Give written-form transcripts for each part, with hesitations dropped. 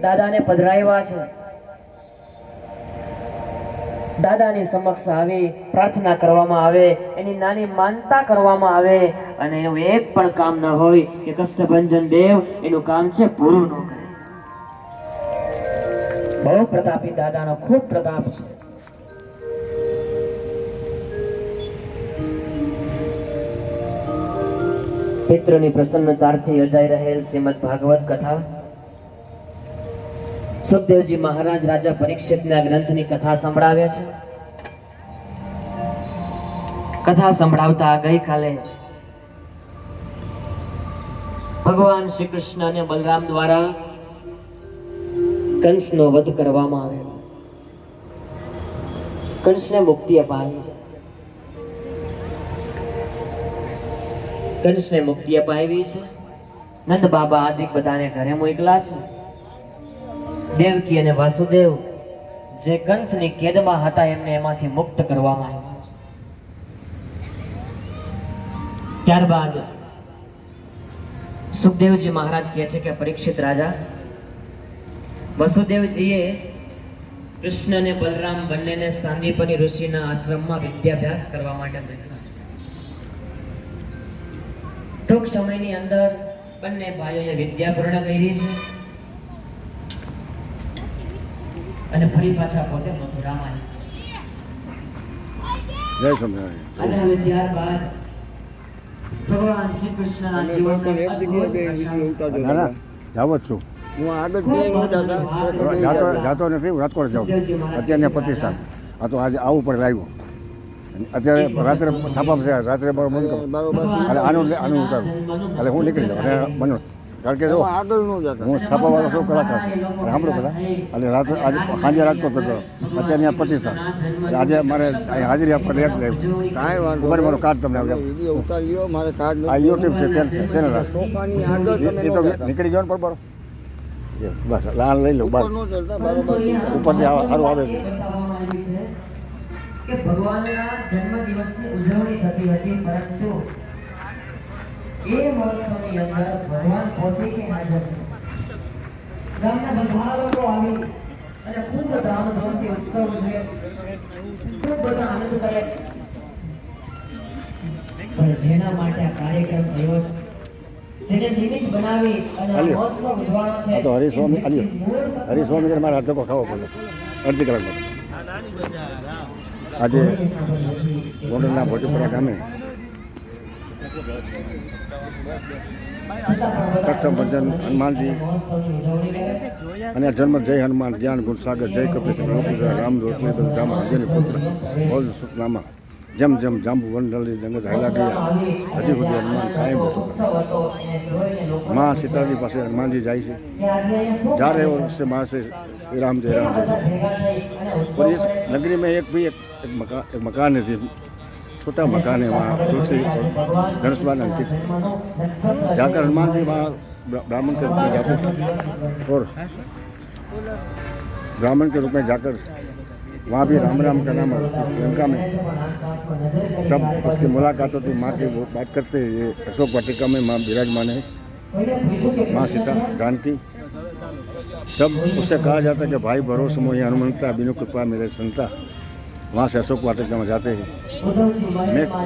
દાદાને પધરાવ્યા છે. દાદાની સમક્ષ આવી પ્રાર્થના કરવામાં આવે, એની નાની માનતા કરવામાં આવે, અને એવું એક પણ કામ ન હોય કે કષ્ટભંજન દેવ એનું કામ છે પૂરું ન કરે. બહુ પ્રતાપી દાદાનો ખૂબ પ્રતાપ છે. પિતૃની પ્રસન્નતાથી યોજાઈ રહેલ શ્રીમદ ભાગવત કથા. સુખદેવજી મહારાજ રાજા પરીક્ષિતના ગ્રંથની કથા સંભળાવે છે. કથા સંભળાવતા ગઈકાલે ભગવાન શ્રી કૃષ્ણ અને બલરામ દ્વારા કંસનો વધ કરવામાં આવેલો. કંસને મુક્તિ અપાવી છે. કંસને મુક્તિ અપાવી છે. નંદ બાબા આદિ બધાને ઘરે મોકલા છે. દેવકી અને વાસુદેવ જે કંસની કેદમાં હતા એમને એમાંથી મુક્ત કરવામાં આવ્યા છે. ત્યારબાદ સુખદેવજી મહારાજ કહે છે કે પરીક્ષિત રાજા, વસુદેવજીએ કૃષ્ણ અને બલરામ બંનેને સાંદીપની ઋષિના આશ્રમમાં વિદ્યાભ્યાસ કરવા માટે મોકલા છે. ટૂંક સમયની અંદર બંને ભાઈઓએ વિદ્યા પૂર્ણ કરી છે અને ફરી પાછા પોતે મથુરામાં આવ્યા. અને હવે ત્યારબાદ ભગવાન શ્રી કૃષ્ણના જીવનમાં જાવ જ છું. હું આગળ જાતો નથી, રાજકોટ જાઉં અત્યારને પ્રતિષ્ઠા. આ તો આજે આવું પડે આવ્યું. અત્યારે રાત્રે છાપામાં છે, રાત્રે બંધ કરું એટલે આનું ઉતારું એટલે હું નીકળી જાઉં અને બનો. કારણ કે જો હું છાપાવાળો છું, કલાકાર છું. અને સાંભળો બધા એટલે રાત્રે આજે સાંજે રાજકોટ પર કરો અત્યારે ત્યાં પ્રતિષ્ઠા. એટલે આજે મારે અહીં હાજરી આપવા એટલે કાંઈ વાંધો બરાબર. મારું કાર્ડ તમને આવ્યો મારે કાર્ડ આ યુટ્યુબ છે, ચેનલ એ તો નીકળી ગયો ને બરાબર. બસ લાલ લઈ લઉં બસ ઉપરથી સારું આવે. કે ભગવાનના જન્મદિવસની ઉજવણી થતી હતી, પરંતુ એ મહોત્સવની અંદર ભગવાન પોતે કે હાજર હતા. ગામના બધા લોકો આવી અને ખૂબ ધામધૂમથી ઉત્સવ ઉજવે છે, ખૂબ બધા આનંદ કરે છે. પણ જેના માટે આ કાર્યક્રમ થયો છે, જેને નિમિત્ત બનાવી અને આ મહોત્સવ ઉજવવાનો છે, આ તો હરિસ્વામી હરિસ્વામી મારે હાથ ધક્કો ખાવો પડે અડધી કલાકમાં. આજે ગોંડલના ભોજપુરા ગામે કષ્ટભંજન હનુમાનજી અને જન્મ જય હનુમાન જ્ઞાન ગુણસાગર જય કપીશ રામ રોટલી ધામ અજયની પુત્ર બોલ સુતનામા જેમ જેમ જાંબુ વનડલી જંગલ હાલા ગયા હજી સુધી હનુમાન કાયમ હતો. મા સીતાજી પાસે હનુમાનજી જાય છે. જ્યારે और उससे माँ से राम जय राम जय और इस नगरी में एक मकान है, छोटा मकान है, वहाँ तुलसी धनुष्मान अंकित है. जाकर हनुमान जी वहाँ ब्राह्मण के रूप में जाते थे और ब्राह्मण के रूप में जाकर वहाँ भी राम राम का नाम इस लंका में तब उसकी मुलाकात होती. माँ की वो बात करते ये अशोक वाटिका में माँ विराजमान है, माँ सीता जानकी. तब उससे कहा जाता है कि भाई भरोसे मोहि हनुमंता बिनु कृपा मेरे संता. वहाँ से अशोक वाटिका में जाते हैं.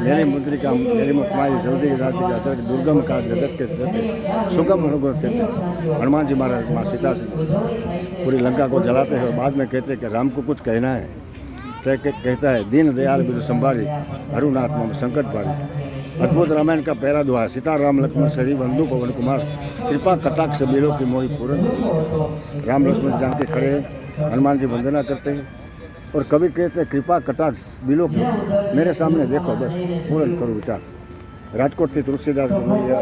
मेरी मुद्रिका मेरी मुखमाई जल्दी रात अचानक दुर्गम का जगत के जगत सुगम अनुग्रह थे. हनुमान जी महाराज माँ सीता से पूरी लंका को जलाते हैं और बाद में कहते हैं कि राम को कुछ कहना है. तो कहता है दीन दयाल बिरु संभारी हरुनात्मा में संकट भारी. अद्भुत रामायण का पहला दुआ है. सीता राम लक्ष्मण शरी बंधु पवन कुमार कृपा कटाक्ष बिलो की मोहि पूर्ण. राम लक्ष्मण जानके खड़े हैं, हनुमान जी वंदना करते हैं और कभी कहते हैं कृपा कटाक्ष बिलो की मेरे सामने देखो बस पूर्ण करो विचार. રાજકોટ થી તુલસીદાસ ગોંડલિયા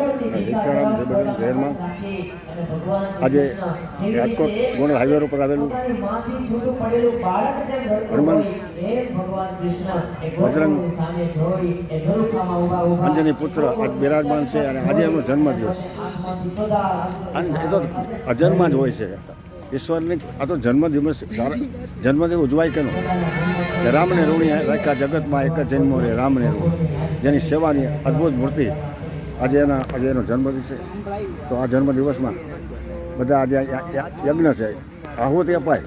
જયસારામ જય બજરંગ જય હનુમાન. આજે રાજકોટ ગોંડલ હાઈવે ઉપર આવેલું હનુમાન બજરંગ અંજની પુત્ર આજ બિરાજમાન છે અને આજે એમનો જન્મદિવસ. અને એ તો અજન્મા જ હોય છે ઈશ્વરની. આ તો જન્મદિવસ જન્મદિવસ ઉજવાય કેનો? રામને ઋણી રાખ્યા જગતમાં એક જ જન્મો રે રામને ઋણ, જેની સેવાની અદ્ભુત મૂર્તિ આજે એનો જન્મદિવસ છે. તો આ જન્મદિવસમાં બધા આજે યજ્ઞ છે, આહુતિ અપાય,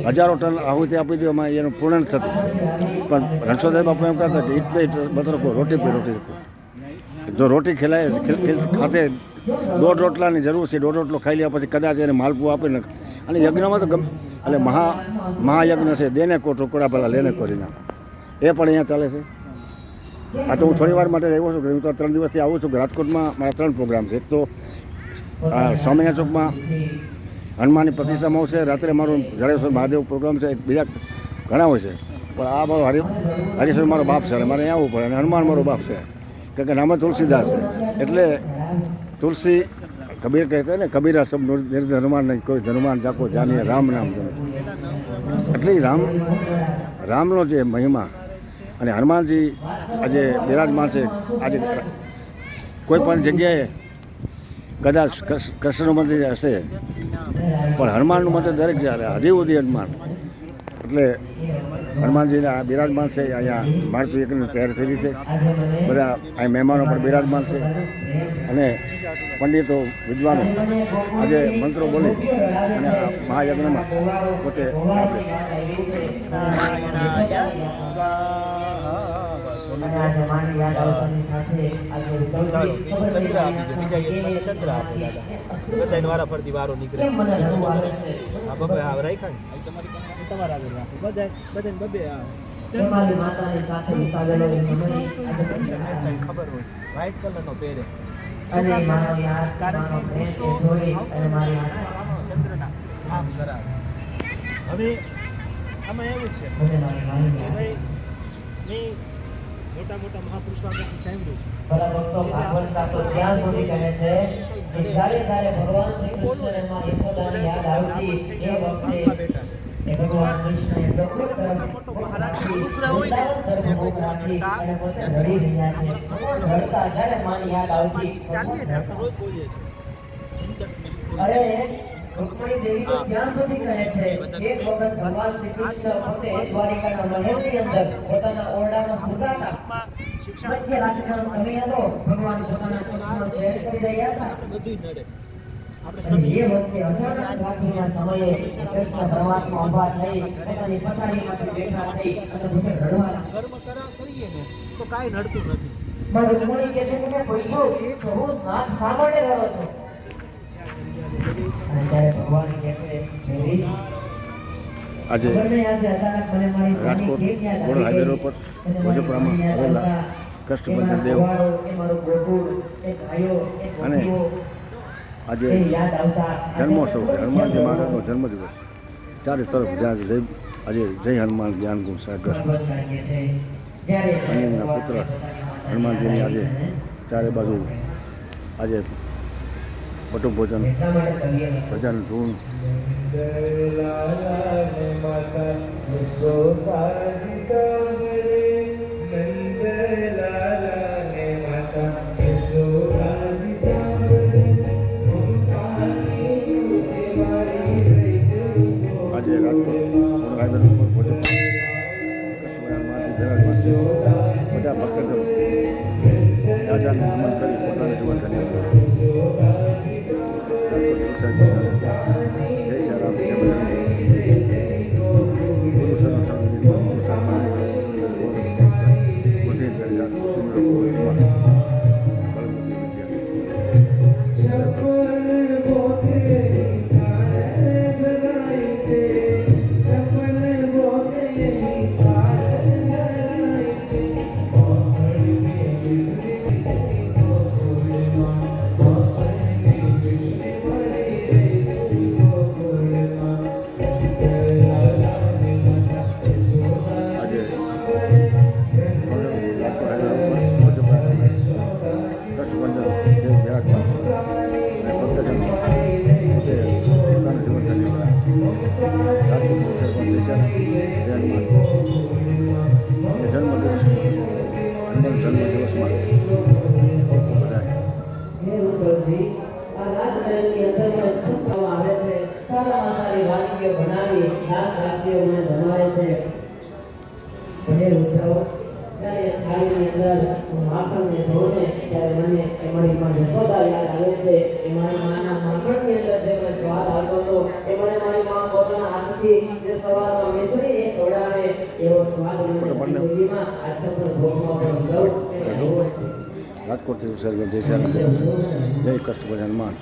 હજારો ટન આહુતિ આપી દેવામાં એનું પૂર્ણ થતું. પણ રણછોડદાસ બાપુ એમ કહેતા કે ઈટ પે મત રખો, રોટી પે રોટી રખો. જો રોટી ખેલાય ખાતે 1.5 રોટલાની જરૂર છે, 1.5 રોટલો ખાઈ લ્યા પછી કદાચ એને માલપું આપે ને. અને યજ્ઞમાં તો એટલે મહાયજ્ઞ છે, દેને કો ટુકડા પેલા લેને કરી નાખો, એ પણ અહીંયા ચાલે છે. આ તો હું થોડી વાર માટે આવ્યો છું કે હું તો 3 દિવસથી આવું છું. રાજકોટમાં મારા 3 પ્રોગ્રામ છે. એક તો સ્વામિનારાયણ ચોકમાં હનુમાનની પ્રતિષ્ઠામાં આવશે, રાત્રે મારો જડેશ્વર મહાદેવ પ્રોગ્રામ છે, બીજા ઘણા હોય છે. પણ આ મારો હરીશ્વર મારો બાપ છે અને મારે અહીંયા આવવું પડે. અને હનુમાન મારો બાપ છે, કારણ કે નામે તુલસીદાસ છે. એટલે તુલસી કબીર કહેતા ને, કબીરા સબ નિર્ધ હનુમાન નહીં, કોઈ હનુમાન જાકો જાનીએ રામ નામ જમે. એટલે રામનો જે મહિમા અને હનુમાનજી આજે બિરાજમાન છે. આજે કોઈ પણ જગ્યાએ કદાચ કૃષ્ણનું મંદિર હશે, પણ હનુમાનનું મંદિર દરેક જગ્યાએ હજી સુધી હનુમાન. એટલે હનુમાનજીના બિરાજમાન છે. અહીંયા મારુતિ યજ્ઞની તૈયારી થયેલી છે. બધા અહીં મહેમાનો પણ બિરાજમાન છે અને પંડિતો વિદ્વાનો આજે મંત્રો બોલી અને આ મહાયજ્ઞમાં પોતે ભાગ લે છે. ચંદ્ર આપી દે, બીજા યજ્ઞને ચંદ્ર આપો દાદા, બધાને વારા ફરતી વારો નીકળે. હા બબે આ રાખ્યા ને તમારા આગળ રાખો, બધાને બબે ખબર હોય વ્હાઈટ કલરનો પહેરે. કારણ કે ચંદ્રના સાફ કરાવે. હવે આમાં એવું છે કે ભાઈ મેં મોટા મોટા મહાપુરુષો આગળથી સાંભળ્યું છે. ત્યાં સુધી કહે છે કે જ્યારે ભગવાન શ્રી કૃષ્ણને માં યશોદાની યાદ આવતી એ વખતે ભગવાન કૃષ્ણએ દક્ષિણ તરફ મહારાજનો રુદ્ર હોય ને કોઈ રડતા જ્યારે માની યાદ આવતી ચાલીએ ને આપણે રોજ બોલીએ છીએ. અરે રૂકમણી દેવી તો ત્યાં સુધી કહે છે એક વખત ભગવાન શ્રી કૃષ્ણ પોતે દ્વારિકાના મહેલની અંદર પોતાના ઓરડામાં સુતા હતા. મધ્ય રાત્રિનો સમય હતો, ભગવાન પોતાના કૃષ્ણ શેર કરી રહ્યા હતા. બધું નડે આપણે અને એ વખતે અચાનક રાત્રિના સમયે કૃષ્ણ પરમાત્મા ઊભા થઈ પોતાની પથારીમાંથી બેઠા થઈ અને પોતે રડવા લાગ્યા. કર્મ કરીએ ને તો કાંઈ નડતું નથી. પણ રૂકમણી કહે છે કે મેં પૂછ્યું કે હું નાથ શા માટે રડો છું? અને ત્યારે ભગવાન કહે છે દેવી આજે રાજકોટ ગોળ હાઈવે રોડ પર ભોજપુરામાં આવેલા કૃષ્ણબંધન દેવ અને આજે જન્મોત્સવ છે, હનુમાનજી મહારાજનો જન્મદિવસ. ચારે તરફ જ્યાં આજે જય હનુમાન જ્ઞાન ગુણ સાગર અનિલના પુત્ર હનુમાનજીની આજે ચારે બાજુ આજે બટુક ભોજન, ભજન, ધૂન આજે રાજકોટ હાઈવે ઉપર ભોજન કૃષ્ણમાંથી બિરાજમાન છે. બધા ભક્તજનો રાજાને નમન કરી પોતાને જીવન કર્યા. જય શ્યારામ, જય બજરંગ, ગુરુ શરણ શરણ ગુરુ શરણ બુદ્ધિ કરી સુંદર બનાવી 7 રાશિઓને જમાડે છે. થાળીની અંદર હું માખણને જોઉં ને ત્યારે મને એ મારી માં યશોદા યાદ આવે છે. એ મારી માના માખણની અંદર જે મને સ્વાદ આવતો હતો એ મને મારી માં પોતાના હાથથી જે સવારમાં મિસળી એ ખવડાવે એવો સ્વાદ મને સુધીમાં આજ પણ ભોગમાં પણ લઉં. રાજકોટથી સરગમ જય શ્રી રામ. જય કૃષ્ણ હનુમાન.